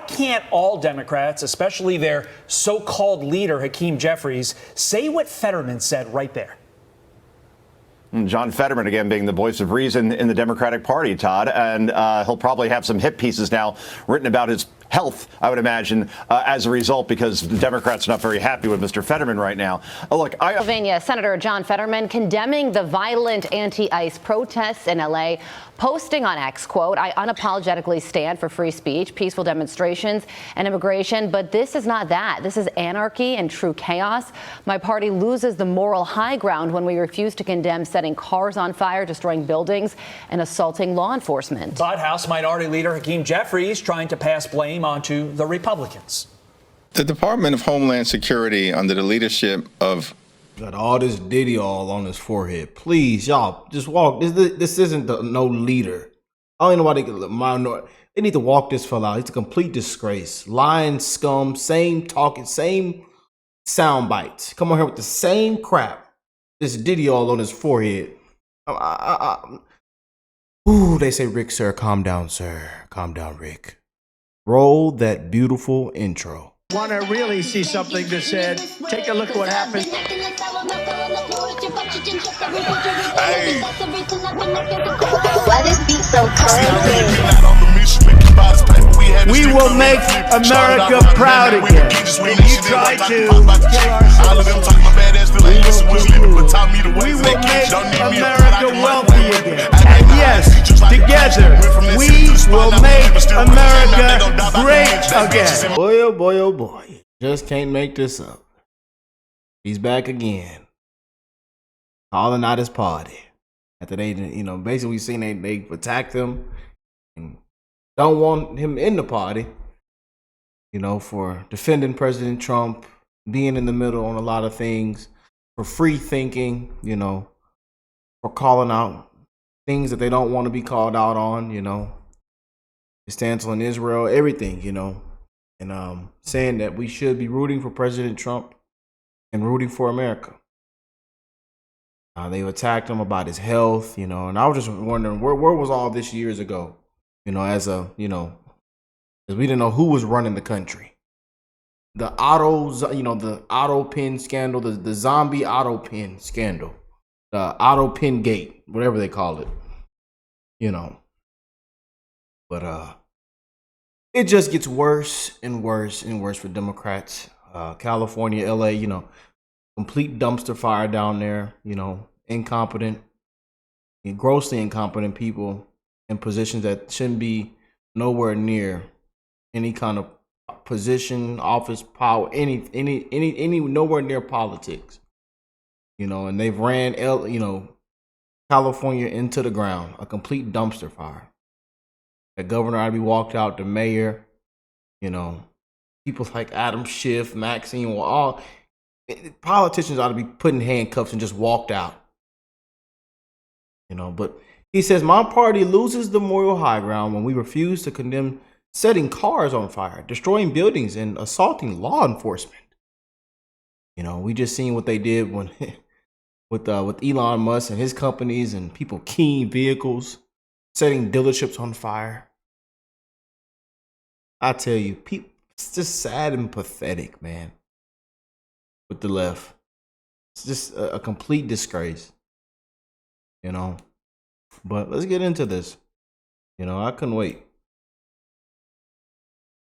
can't all Democrats, especially their so-called leader, Hakeem Jeffries, say what Fetterman said right there? John Fetterman, again, being the voice of reason in the Democratic Party, Todd. And he'll probably have some hit pieces now written about his health, I would imagine, as a result, because the Democrats are not very happy with Mr. Fetterman right now. Look, Pennsylvania Senator John Fetterman condemning the violent anti-ICE protests in L.A., posting on X, quote, "I unapologetically stand for free speech, peaceful demonstrations, and immigration, but this is not that. This is anarchy and true chaos. My party loses the moral high ground when we refuse to condemn setting cars on fire, destroying buildings, and assaulting law enforcement." But House Minority Leader Hakeem Jeffries trying to pass blame onto the Republicans. The Department of Homeland Security, under the leadership of got all this Diddy all on his forehead. Please, y'all, just walk. This isn't no leader. I don't know why they need to walk this fella out. It's a complete disgrace. Lying scum, same talking, same sound bites. Come on here with the same crap. This Diddy all on his forehead. Ooh, they say, Rick, sir, calm down, sir. Calm down, Rick. Roll that beautiful intro. Want to really see something that said, take a look at what happened. Hey. Why this beat so crazy? We will make America proud again. And you try to. We will make America wealthy again. And yes, together, we will make America great again. Boy, oh boy, oh boy. Just can't make this up. He's back again. Calling out his party. After they, basically we seen they attacked him and don't want him in the party, for defending President Trump, being in the middle on a lot of things, for free thinking, for calling out things that they don't want to be called out on, his stance on Israel, everything, and saying that we should be rooting for President Trump and rooting for America. They attacked him about his health, and I was just wondering where was all this years ago, as we didn't know who was running the country. The the auto pin scandal, the zombie auto pin scandal, the auto pin gate, whatever they call it, But it just gets worse and worse and worse for Democrats. California, LA, complete dumpster fire down there, incompetent, grossly incompetent people in positions that shouldn't be nowhere near any kind of position, office, power, any nowhere near politics. And they've ran California into the ground, a complete dumpster fire. The governor ought to be walked out, the mayor, people like Adam Schiff, Maxine, all politicians ought to be put in handcuffs and just walked out. But he says, my party loses the moral high ground when we refuse to condemn setting cars on fire, destroying buildings, and assaulting law enforcement. We just seen what they did when with Elon Musk and his companies and people keying vehicles, setting dealerships on fire. I tell you, people, it's just sad and pathetic, man. With the left, it's just a complete disgrace, But let's get into this. I couldn't wait.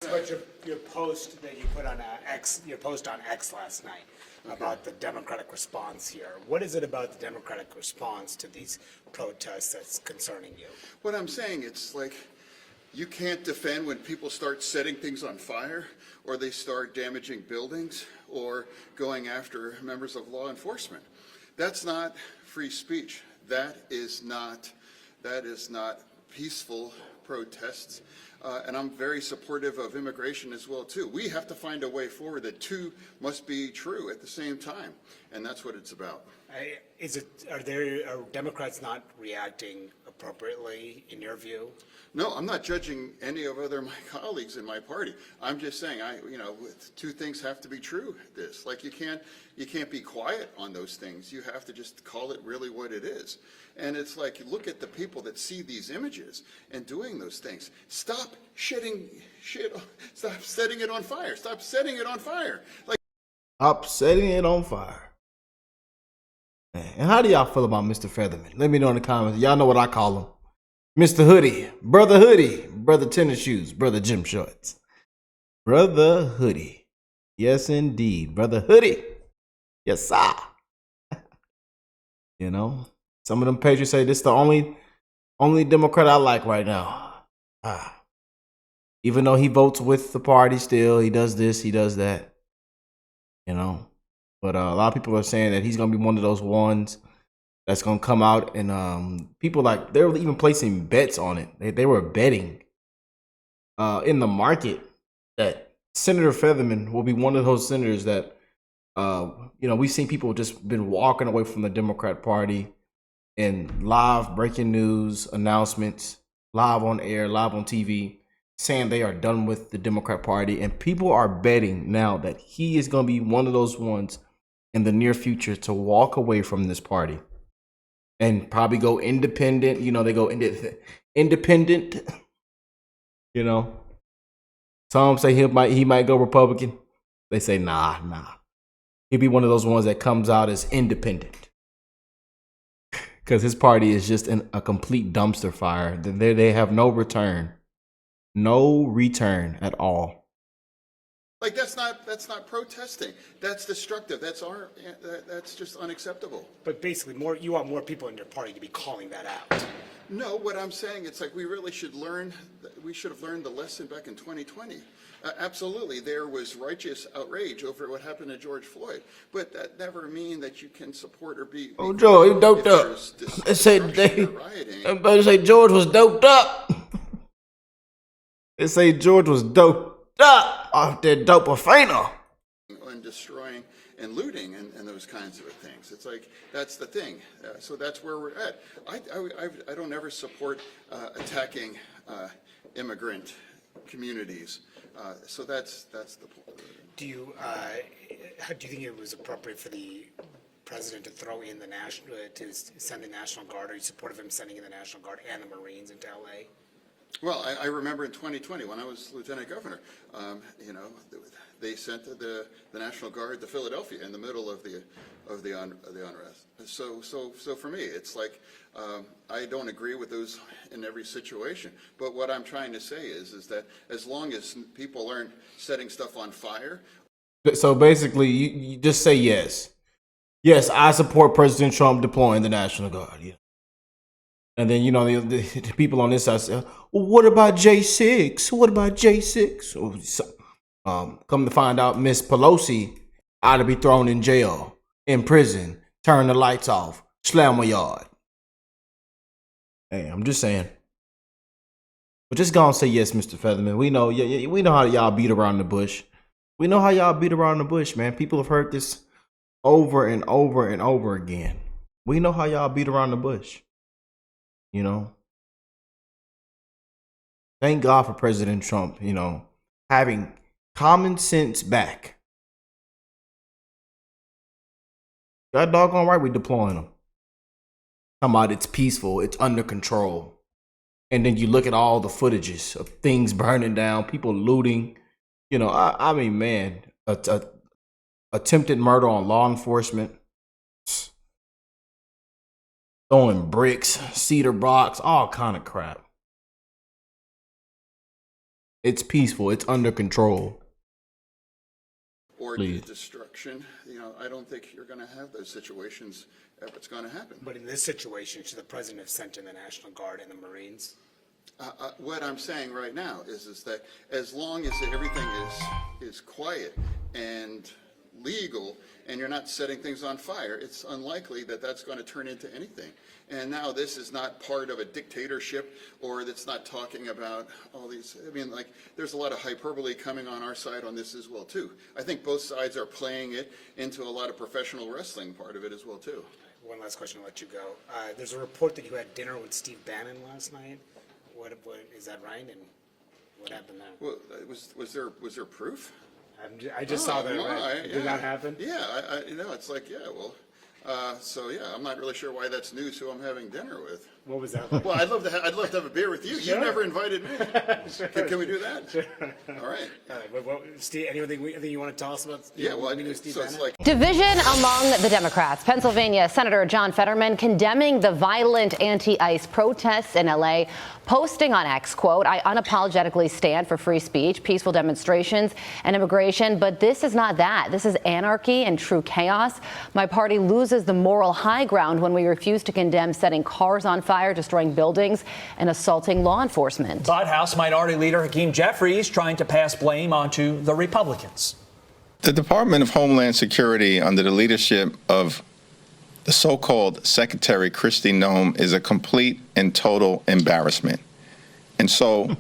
But your post that you put on X, your post on X last night about the Democratic response here. What is it about the Democratic response to these protests that's concerning you? What I'm saying, it's like you can't defend when people start setting things on fire, or they start damaging buildings, or going after members of law enforcement. That's not free speech. That is not peaceful protests. And I'm very supportive of immigration as well, too. We have to find a way forward. The two must be true at the same time, and that's what it's about. Are Democrats not reacting appropriately in your view? No, I'm not judging any of my colleagues in my party. I'm just saying, two things have to be true. Like you can't be quiet on those things. You have to just call it really what it is. And it's like, look at the people that see these images and doing those things. Stop shitting shit. Stop setting it on fire. Stop setting it on fire. Like, Stop setting it on fire. Man, and how do y'all feel about Mr. Featherman? Let me know in the comments. Y'all know what I call him. Mr. Hoodie, brother tennis shoes, brother gym shorts. Brother Hoodie. Yes, indeed. Brother Hoodie. Yes, sir. You know, some of them patriots say this is the only Democrat I like right now. Even though he votes with the party still, he does this, he does that. You know, but a lot of people are saying that he's going to be one of those ones that's going to come out, and people they were even placing bets on it. They were betting in the market that Senator Featherman will be one of those senators that, we've seen people just been walking away from the Democrat Party in live breaking news announcements, live on air, live on TV, saying they are done with the Democrat Party. And people are betting now that he is going to be one of those ones in the near future to walk away from this party and probably go independent. They go independent. Some say he might go Republican. They say nah. He'll be one of those ones that comes out as independent because his party is just a complete dumpster fire. They have no return at all. Like that's not protesting. That's destructive. That's just unacceptable. But basically, you want more people in your party to be calling that out. No, what I'm saying, it's like we really should learn. We should have learned the lesson back in 2020. Absolutely, there was righteous outrage over what happened to George Floyd, but that never means that you can support or be. Oh, George, he doped up. They say George was doped up. They say George was doped up off that dopafana. And destroying and looting and those kinds of things. It's like, that's the thing. So that's where we're at. I don't ever support attacking immigrant communities. So that's the point. Do you think it was appropriate for the president to throw in to send the National Guard? Are you supportive of him sending in the National Guard and the Marines into LA? Well, I remember in 2020 when I was lieutenant governor, they sent the National Guard to Philadelphia in the middle of the unrest. So for me, it's like I don't agree with those in every situation. But what I'm trying to say is that as long as people aren't setting stuff on fire. So basically, you just say yes. Yes, I support President Trump deploying the National Guard. Yeah. And then, the people on this side say, well, what about J6? What about J6? Come to find out, Miss Pelosi ought to be thrown in jail, in prison, turn the lights off, slam a yard. Hey, I'm just saying. But just go and say yes, Mr. Featherman. We know how y'all beat around the bush. We know how y'all beat around the bush, man. People have heard this over and over and over again. We know how y'all beat around the bush. Thank God for President Trump, having common sense back. Y'all doggone right we deploying them. Talking about it's peaceful, it's under control. And then you look at all the footages of things burning down, people looting. I mean, man, attempted murder on law enforcement. Throwing bricks, cedar blocks, all kind of crap. It's peaceful. It's under control. Or destruction. I don't think you're going to have those situations if it's going to happen. But in this situation, should the president have sent in the National Guard and the Marines? What I'm saying right now is that as long as everything is quiet and legal and you're not setting things on fire, it's unlikely that that's going to turn into anything. And now this is not part of a dictatorship, or it's not talking about all these, there's a lot of hyperbole coming on our side on this as well too. I think both sides are playing it into a lot of professional wrestling part of it as well too. one last question, I'll let you go. There's a report that you had dinner with Steve Bannon last night. What is that right? And what happened there? Well, was there proof? I just saw that. Right? Did that happen? Yeah, it's like, yeah, well, so yeah, I'm not really sure why that's news who I'm having dinner with. What was that like? Well, I'd love to have a beer with you. Sure. You never invited me. Sure. Can we do that? Sure. All right. Steve, anything you want to tell us about? Yeah, well, Steve so it's Bannon? like. Division among the Democrats. Pennsylvania Senator John Fetterman condemning the violent anti-ICE protests in LA, posting on X, quote, "I unapologetically stand for free speech, peaceful demonstrations, and immigration, but this is not that. This is anarchy and true chaos. My party loses the moral high ground when we refuse to condemn setting cars on fire, destroying buildings, and assaulting law enforcement." But House Minority Leader Hakeem Jeffries trying to pass blame onto the Republicans. The Department of Homeland Security, under the leadership of the so-called Secretary Kristi Noem, is a complete and total embarrassment. And so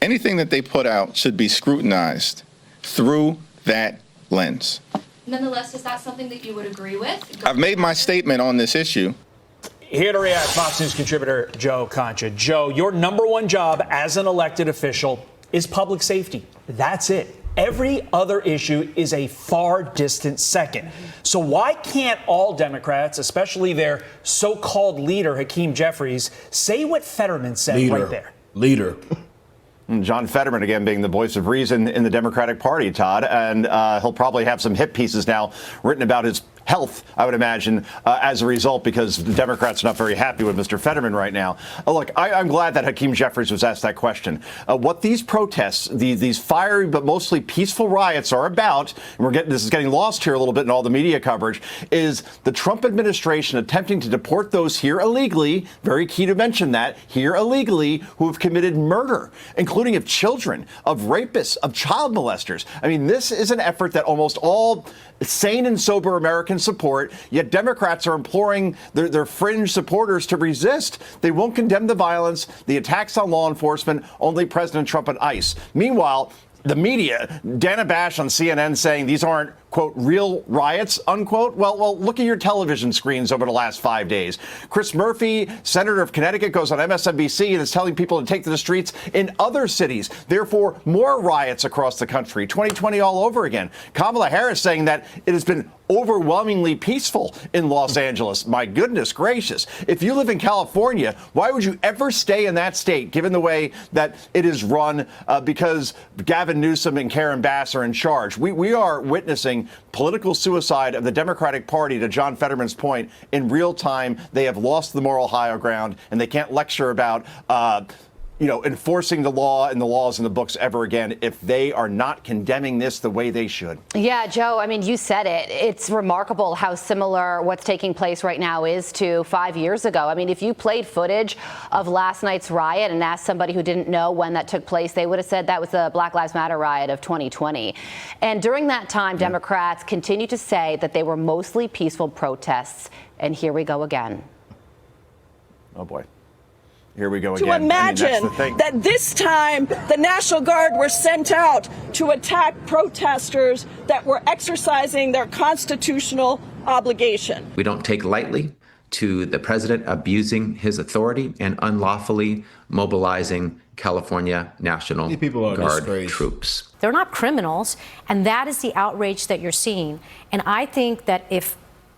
anything that they put out should be scrutinized through that lens. Nonetheless, is that something that you would agree with? I've made my statement on this issue. Here to react, Fox News contributor Joe Concha. Joe, your number one job as an elected official is public safety. That's it. Every other issue is a far distant second. So why can't all Democrats, especially their so-called leader, Hakeem Jeffries, say what Fetterman said right there? Leader. John Fetterman, again, being the voice of reason in the Democratic Party, Todd. And he'll probably have some hit pieces now written about his health, I would imagine, as a result, because the Democrats are not very happy with Mr. Fetterman right now. Look, I'm glad that Hakeem Jeffries was asked that question. What these protests, these fiery but mostly peaceful riots are about, and this is getting lost here a little bit in all the media coverage, is the Trump administration attempting to deport those here illegally, very key to mention that, here illegally, who have committed murder, including of children, of rapists, of child molesters. I mean, this is an effort that almost all sane and sober Americans support, yet Democrats are imploring their fringe supporters to resist. They won't condemn the violence, the attacks on law enforcement, only President Trump and ICE. Meanwhile, the media, Dana Bash on CNN saying these aren't, quote, real riots, unquote. Well, look at your television screens over the last 5 days. Chris Murphy, senator of Connecticut, goes on MSNBC and is telling people to take to the streets in other cities. Therefore, more riots across the country. 2020 all over again. Kamala Harris saying that it has been overwhelmingly peaceful in Los Angeles. My goodness gracious. If you live in California, why would you ever stay in that state, given the way that it is run, because Gavin Newsom and Karen Bass are in charge? We are witnessing political suicide of the Democratic Party, to John Fetterman's point, in real time. They have lost the moral higher ground, and they can't lecture about enforcing the law and the laws in the books ever again if they are not condemning this the way they should. Yeah, Joe, I mean, you said it. It's remarkable how similar what's taking place right now is to 5 years ago. I mean, if you played footage of last night's riot and asked somebody who didn't know when that took place, they would have said that was the Black Lives Matter riot of 2020. And during that time, Democrats continued to say that they were mostly peaceful protests. And here we go again. Oh, boy. Here we go again. To imagine that this time the National Guard were sent out to attack protesters that were exercising their constitutional obligation. We don't take lightly to the president abusing his authority and unlawfully mobilizing California National Guard troops. They're not criminals, and that is the outrage that you're seeing. And I think that if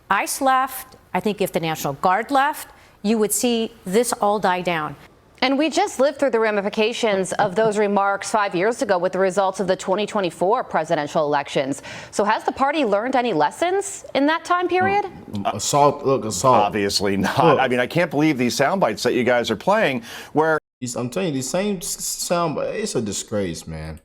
ICE left, I think if the National Guard left, you would see this all die down. And we just lived through the ramifications of those remarks 5 years ago with the results of the 2024 presidential elections. So has the party learned any lessons in that time period? Assault. Obviously not. Look. I mean, I can't believe these sound bites that you guys are playing where I'm telling you, these same sound bites, it's a disgrace, man.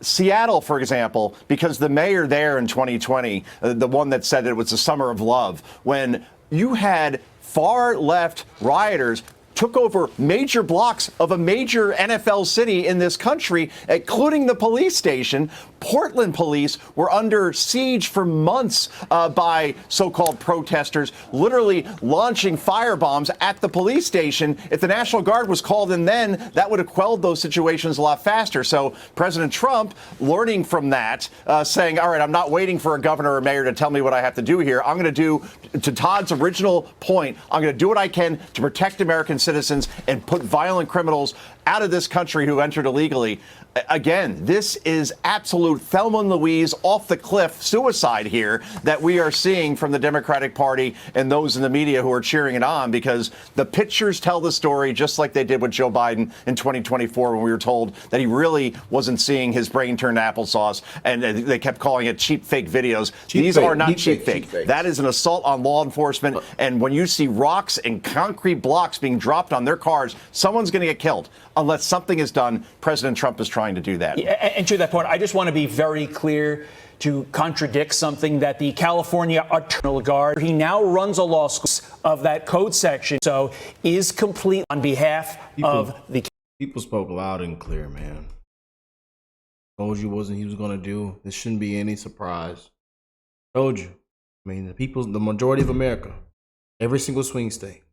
Seattle, for example, because the mayor there in 2020, the one that said it was the summer of love, when you had far left rioters took over major blocks of a major NFL city in this country, including the police station. Portland police were under siege for months by so-called protesters, literally launching firebombs at the police station. If the National Guard was called in then, that would have quelled those situations a lot faster. So President Trump, learning from that, saying, all right, I'm not waiting for a governor or mayor to tell me what I have to do here. I'm going to do, to Todd's original point, I'm going to do what I can to protect American citizens and put violent criminals out of this country who entered illegally. Again, this is absolute Thelma and Louise off the cliff suicide here that we are seeing from the Democratic Party and those in the media who are cheering it on, because the pictures tell the story just like they did with Joe Biden in 2024 when we were told that he really wasn't seeing his brain turn to applesauce, and they kept calling it cheap fake videos. These are not cheap fake. That is an assault on law enforcement, and when you see rocks and concrete blocks being dropped on their cars, someone's going to get killed unless something is done. President Trump is trying to do that. Yeah, and to that point, I just want to be very clear to contradict something that the California Attorney Guard, he now runs a law school of that code section, so is complete on behalf of the people spoke loud and clear, man. Told you wasn't he was going to do. This shouldn't be any surprise. Told you. I mean, the majority of America, every single swing state,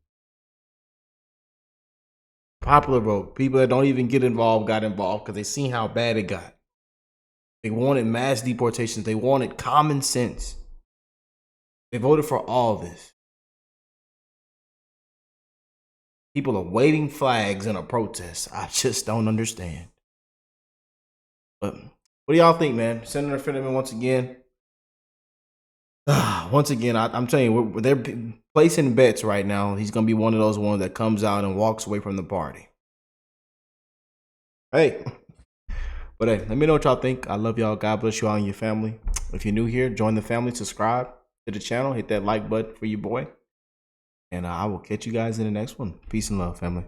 popular vote, people that don't even get involved got involved because they seen how bad it got. They wanted mass deportations. They wanted common sense. They voted for all of this. People are waving flags in a protest. I just don't understand. But what do y'all think, man? Senator Fetterman, once again, I'm telling you, they're placing bets right now. He's going to be one of those ones that comes out and walks away from the party. Hey. But hey, let me know what y'all think. I love y'all. God bless you all and your family. If you're new here, join the family. Subscribe to the channel. Hit that like button for your boy. And I will catch you guys in the next one. Peace and love, family.